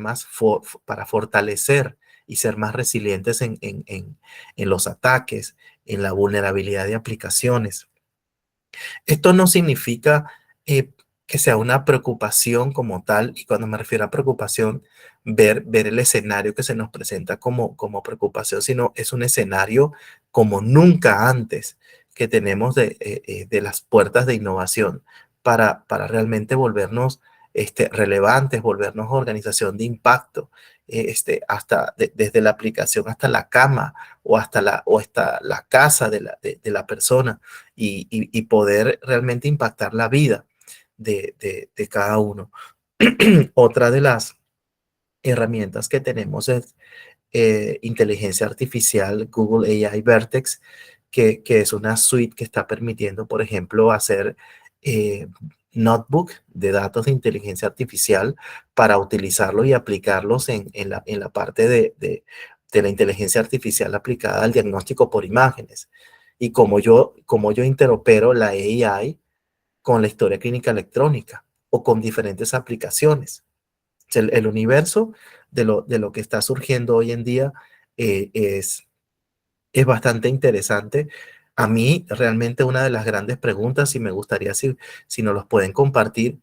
para fortalecer y ser más resilientes en los ataques, en la vulnerabilidad de aplicaciones. Esto no significa eh, que sea una preocupación como tal, y cuando me refiero a preocupación, ver el escenario que se nos presenta como preocupación, sino es un escenario como nunca antes que tenemos de las puertas de innovación para realmente volvernos relevantes, volvernos organización de impacto, desde la aplicación hasta la cama o hasta la casa de la persona y poder realmente impactar la vida de cada uno. Otra de las herramientas que tenemos es inteligencia artificial, Google AI Vertex, que es una suite que está permitiendo, por ejemplo, hacer notebook de datos de inteligencia artificial para utilizarlos y aplicarlos en la parte de la inteligencia artificial aplicada al diagnóstico por imágenes. Y como yo interopero la AI con la historia clínica electrónica o con diferentes aplicaciones. El universo de lo que está surgiendo hoy en día eh, es, es bastante interesante. A mí realmente una de las grandes preguntas, y me gustaría si nos los pueden compartir,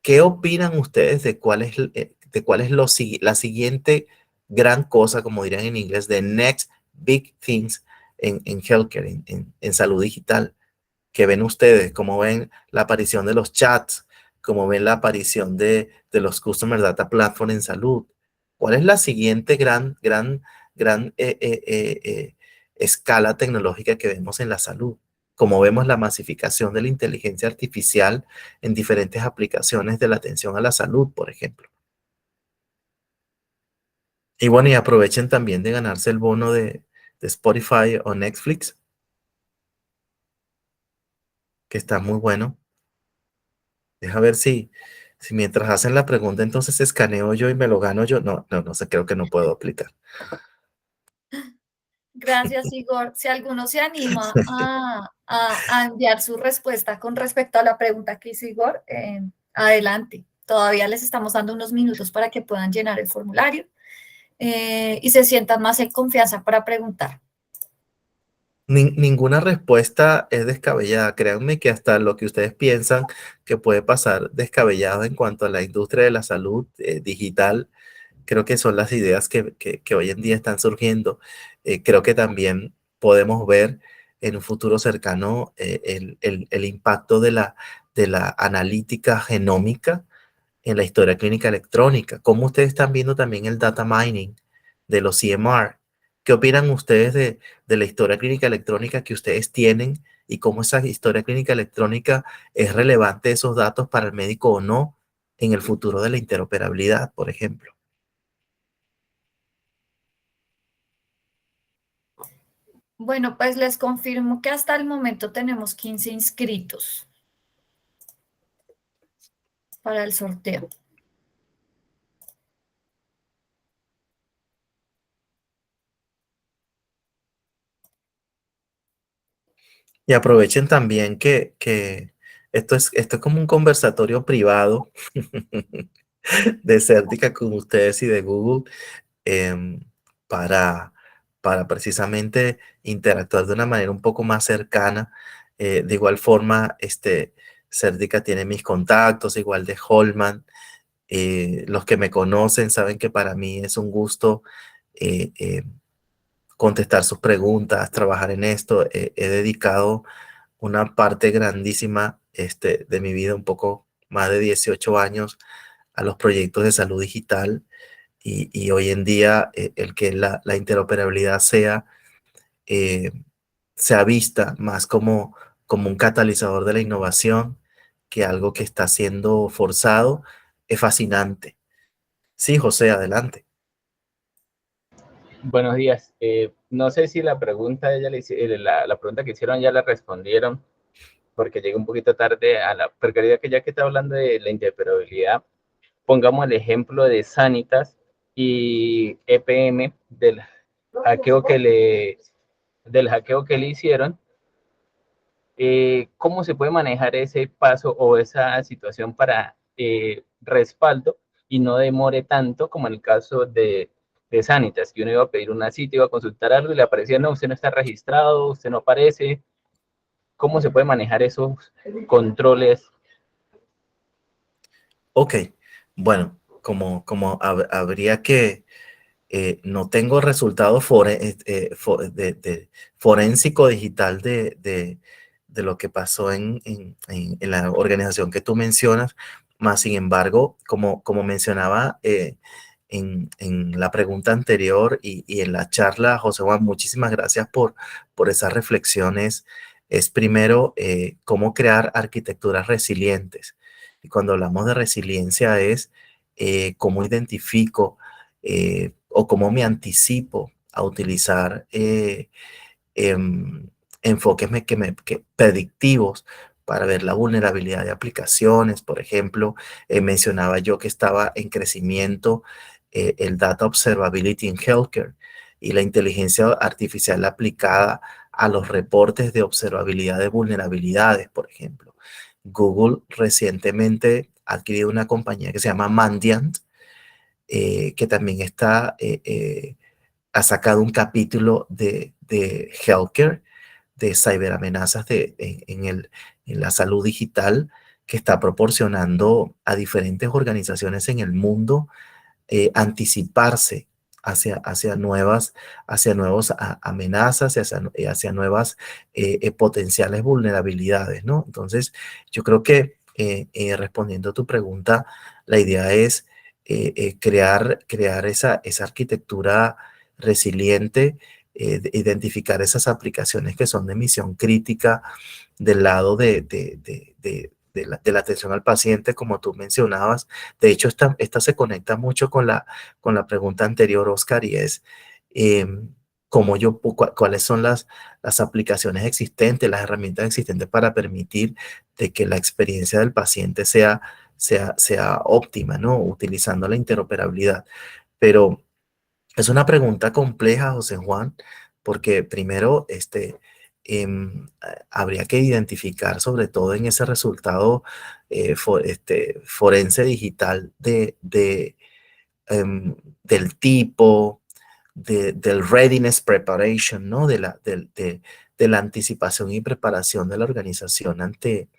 ¿qué opinan ustedes de cuál es la siguiente gran cosa, como dirían en inglés, the next big things en healthcare, en salud digital? ¿Qué ven ustedes? ¿Cómo ven la aparición de los chats? ¿Cómo ven la aparición de los Customer Data Platform en salud? ¿Cuál es la siguiente gran escala tecnológica que vemos en la salud? ¿Cómo vemos la masificación de la inteligencia artificial en diferentes aplicaciones de la atención a la salud, por ejemplo? Y bueno, y aprovechen también de ganarse el bono de Spotify o Netflix, que está muy bueno. Deja ver si mientras hacen la pregunta, entonces escaneo yo y me lo gano yo. No, no, no sé, creo que no puedo aplicar. Gracias, Igor. Si alguno se anima a enviar su respuesta con respecto a la pregunta que hizo Igor, adelante. Todavía les estamos dando unos minutos para que puedan llenar el formulario y se sientan más en confianza para preguntar. Ninguna respuesta es descabellada. Créanme que hasta lo que ustedes piensan que puede pasar descabellado en cuanto a la industria de la salud digital, creo que son las ideas que hoy en día están surgiendo. Creo que también podemos ver en un futuro cercano el impacto de la analítica genómica en la historia clínica electrónica. ¿Cómo ustedes están viendo también el data mining de los CMR? ¿Qué opinan ustedes de la historia clínica electrónica que ustedes tienen y cómo esa historia clínica electrónica es relevante esos datos para el médico o no en el futuro de la interoperabilidad, por ejemplo? Bueno, pues les confirmo que hasta el momento tenemos 15 inscritos para el sorteo. Y aprovechen también que esto es como un conversatorio privado de Certica con ustedes y de Google, em, para, para precisamente interactuar de una manera un poco más cercana. De igual forma, Certica tiene mis contactos, igual de Holman. Los que me conocen saben que para mí es un gusto eh, eh, contestar sus preguntas, trabajar en esto. He dedicado una parte grandísima de mi vida, un poco más de 18 años, a los proyectos de salud digital. y hoy en día el que la interoperabilidad sea vista más como un catalizador de la innovación que algo que está siendo forzado, es fascinante. Sí, José, adelante. Buenos días. No sé si la pregunta, la pregunta que hicieron ya la respondieron, porque llegué un poquito tarde pero quería que ya que está hablando de la interoperabilidad, pongamos el ejemplo de Sanitas y EPM hackeo que le, del hackeo que le hicieron. ¿Cómo se puede manejar ese paso o esa situación para respaldo y no demore tanto como en el caso de Sanitas, que uno iba a pedir una cita, iba a consultar algo y le aparecía, no, usted no está registrado, usted no aparece? ¿Cómo se puede manejar esos controles? Ok, bueno, como habría que, no tengo resultado de forénsico digital de lo que pasó en la organización que tú mencionas, más sin embargo, como mencionaba en la pregunta anterior y en la charla, José Juan, muchísimas gracias por esas reflexiones. Es primero cómo crear arquitecturas resilientes. Y cuando hablamos de resiliencia es cómo identifico o cómo me anticipo a utilizar em, enfoques predictivos para ver la vulnerabilidad de aplicaciones. Por ejemplo, mencionaba yo que estaba en crecimiento el Data Observability in Healthcare y la inteligencia artificial aplicada a los reportes de observabilidad de vulnerabilidades, por ejemplo. Google recientemente ha adquirido una compañía que se llama Mandiant, que también ha sacado un capítulo de healthcare, de ciberamenazas en la salud digital, que está proporcionando a diferentes organizaciones en el mundo anticiparse hacia nuevas amenazas y hacia nuevas potenciales vulnerabilidades, ¿no? Entonces, yo creo que respondiendo a tu pregunta, la idea es crear esa arquitectura resiliente, identificar esas aplicaciones que son de misión crítica del lado de la atención al paciente, como tú mencionabas. De hecho, esta se conecta mucho con la pregunta anterior, Oscar, y es cuáles son las aplicaciones existentes, las herramientas existentes para permitir de que la experiencia del paciente sea óptima, ¿no? Utilizando la interoperabilidad. Pero es una pregunta compleja, José Juan, porque primero habría que identificar, sobre todo en ese resultado forense digital del tipo, del readiness preparation, ¿no? De la anticipación y preparación de la organización ante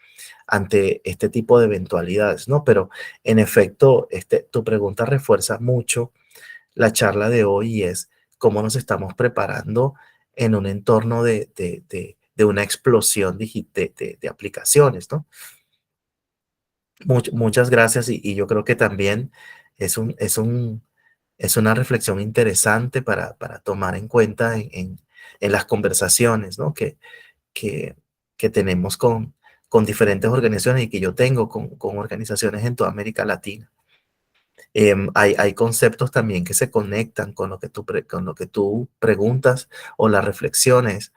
este tipo de eventualidades, ¿no? Pero en efecto, tu pregunta refuerza mucho la charla de hoy y es cómo nos estamos preparando en un entorno de una explosión de aplicaciones, ¿no? Muchas gracias y yo creo que también es una reflexión interesante para tomar en cuenta en las conversaciones, ¿no? que, que tenemos con diferentes organizaciones y que yo tengo con organizaciones en toda América Latina. Hay conceptos también que se conectan con lo que tú preguntas o las reflexiones.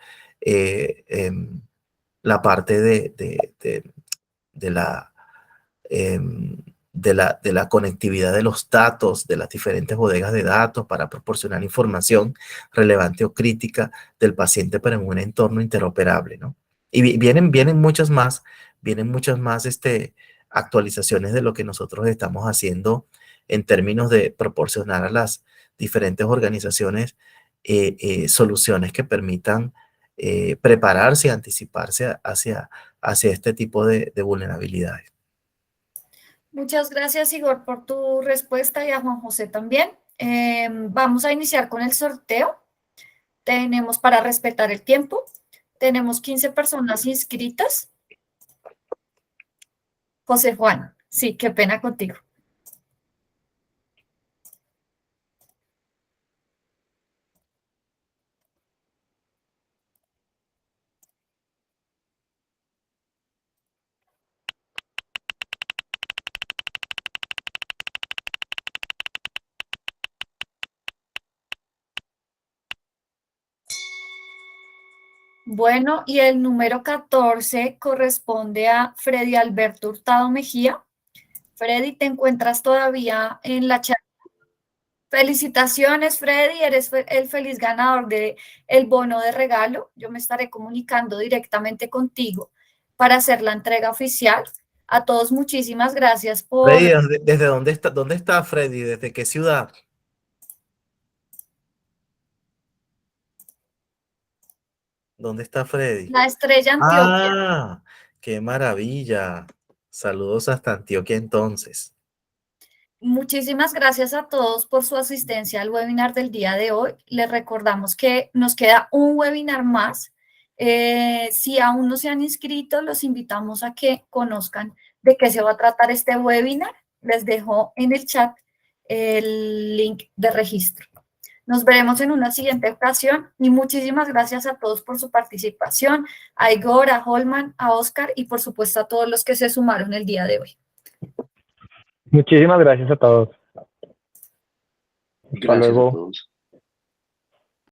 La parte de la, em, de la conectividad de los datos, de las diferentes bodegas de datos para proporcionar información relevante o crítica del paciente, pero en un entorno interoperable, ¿no? Y vienen muchas más actualizaciones de lo que nosotros estamos haciendo en términos de proporcionar a las diferentes organizaciones soluciones que permitan prepararse y anticiparse hacia este tipo de vulnerabilidades. Muchas gracias, Igor, por tu respuesta y a Juan José también. Vamos a iniciar con el sorteo. Tenemos, para respetar el tiempo, tenemos 15 personas inscritas. José Juan, sí, qué pena contigo. Bueno, y el número 14 corresponde a Freddy Alberto Hurtado Mejía. Freddy, ¿te encuentras todavía en la charla? Felicitaciones, Freddy, eres el feliz ganador de el bono de regalo. Yo me estaré comunicando directamente contigo para hacer la entrega oficial. A todos, muchísimas gracias Freddy, por ¿desde dónde está Freddy? ¿Desde qué ciudad? ¿Dónde está Freddy? la estrella Antioquia. Ah, qué maravilla. Saludos hasta Antioquia entonces. Muchísimas gracias a todos por su asistencia al webinar del día de hoy. Les recordamos que nos queda un webinar más. Si aún no se han inscrito, los invitamos a que conozcan de qué se va a tratar este webinar. Les dejo en el chat el link de registro. Nos veremos en una siguiente ocasión y muchísimas gracias a todos por su participación, a Igor, a Holman, a Oscar y por supuesto a todos los que se sumaron el día de hoy. Muchísimas gracias a todos. Hasta Gracias a luego. todos.